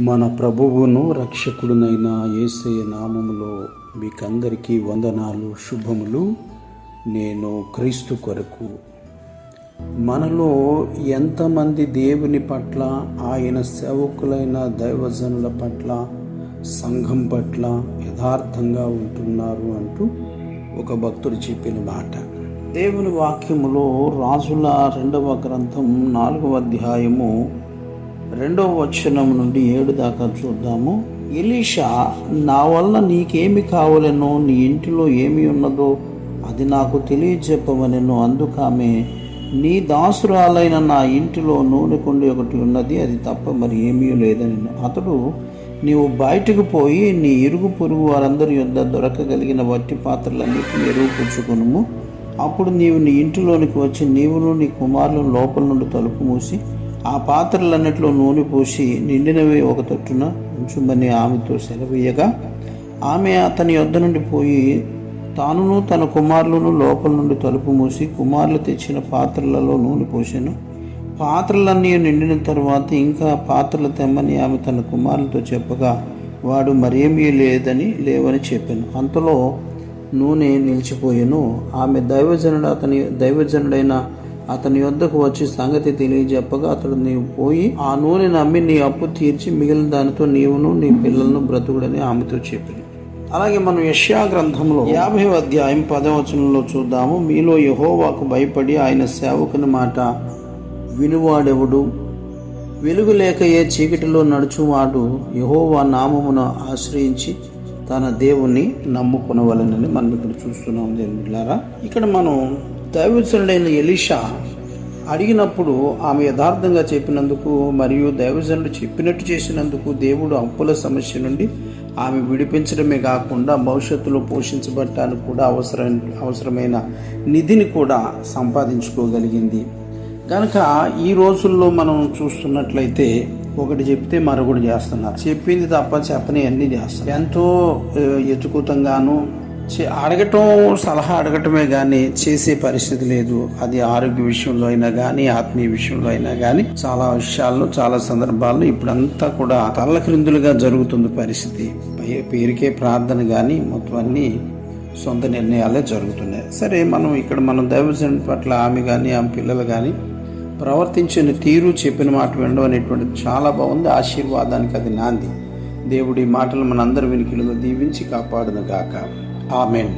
మన ప్రభువును రక్షకుడునైన యేసయ్య నామములో మీకందరికీ వందనాలు, శుభములు. నేను క్రీస్తు కొరకు. మనలో ఎంతమంది దేవుని పట్ల, ఆయన సేవకులైన దైవజనుల పట్ల, సంఘం పట్ల యథార్థంగా ఉంటున్నారు అంటూ ఒక భక్తుడు చెప్పిన మాట. దేవుని వాక్యములో రాజుల 2వ గ్రంథం 4వ అధ్యాయము 2వ వచనం నుండి 7 దాకా చూద్దాము. ఎలీషా, నా వల్ల నీకేమి కావాలనో, నీ ఇంటిలో ఏమి ఉన్నదో అది నాకు తెలియజెప్పవనెను. అందుకామె, నీ దాసురాలైన నా ఇంటిలో నూనె కుండి ఒకటి ఉన్నది, అది తప్ప మరి ఏమీ లేదని. అతడు, నీవు బయటకు పోయి నీ ఇరుగు పొరుగు వారందరి యొద్ద దొరకగలిగిన వట్టి పాత్రలన్నిటిని ఎరువు పుచ్చుకొనుము. అప్పుడు నీవు నీ ఇంటిలోనికి వచ్చి నీవును నీ కుమారులను లోపల నుండి తలుపు మూసి ఆ పాత్రలన్నిటిలో నూనె పోసి నిండినవి ఒక తొట్టున ఉంచుమని ఆమెతో సెలవీయగా, ఆమె అతని యొద్ద నుండి పోయి తానును తన కుమారులను లోపల నుండి తలుపు మూసి కుమారులు తెచ్చిన పాత్రలలో నూనె పోసాను. పాత్రలన్నీ నిండిన తర్వాత ఇంకా పాత్రలు తెమ్మని ఆమె తన కుమారులతో చెప్పగా, వాడు మరేమీ లేవని చెప్పాను. అంతలో నూనె నిలిచిపోయాను. ఆమె దైవజనుడైన అతని యొద్దకు వచ్చి సంగతి తెలియజెప్పగా, అతడు, నీవు పోయి ఆ నూనెను అమ్మి నీ అప్పు తీర్చి మిగిలిన దానితో నీవును నీ పిల్లలను బ్రతుకుడని ఆమెతో చెప్పింది. అలాగే మనం యెషయా గ్రంథంలో 50వ అధ్యాయం 10వ వచనంలో చూద్దాము. మీలో యెహోవాకు భయపడి ఆయన సేవకుని మాట వినువాడెవడు? వెలుగు లేకయే చీకటిలో నడుచువాడు యెహోవా నామమును ఆశ్రయించి తన దేవుణ్ణి నమ్ముకొనవలెనని మనం ఇక్కడ చూస్తున్నాం. దేవులారా, ఇక్కడ మనం దైవజనుడైన ఎలీషా అడిగినప్పుడు ఆమె యథార్థంగా చెప్పినందుకు మరియు దైవజనుడు చెప్పినట్టు చేసినందుకు దేవుడు అప్పుల సమస్య నుండి ఆమె విడిపించడమే కాకుండా భవిష్యత్తులో పోషించబడటానికి కూడా అవసరమైన నిధిని కూడా సంపాదించుకోగలిగింది. కనుక ఈ రోజుల్లో మనం చూస్తున్నట్లయితే ఒకటి చెప్తే మరొకటి చేస్తున్నారు. చెప్పింది తప్ప చెప్పని అన్నీ చేస్తారు. ఎంతో ఎతుకుతంగాను అడగటం, సలహా అడగటమే కానీ చేసే పరిస్థితి లేదు. అది ఆరోగ్య విషయంలో అయినా కానీ, ఆత్మీయ విషయంలో అయినా కానీ, చాలా విషయాల్లో, చాలా సందర్భాల్లో ఇప్పుడంతా కూడా తల్లక్రిందులుగా జరుగుతుంది పరిస్థితి. పేరుకే ప్రార్థన కానీ మొత్తం అన్నీ సొంత నిర్ణయాలే జరుగుతున్నాయి. సరే, మనం దైవజనుడి పట్ల ఆమె కానీ ఆమె పిల్లలు కానీ ప్రవర్తించిన తీరు, చెప్పిన మాట వినడం అనేటువంటిది చాలా బాగుంది. ఆశీర్వాదానికి అది నాంది. దేవుడి మాటలు మనందరి వినికిడిలో దీవించి కాపాడును గాక. ఆమేన్.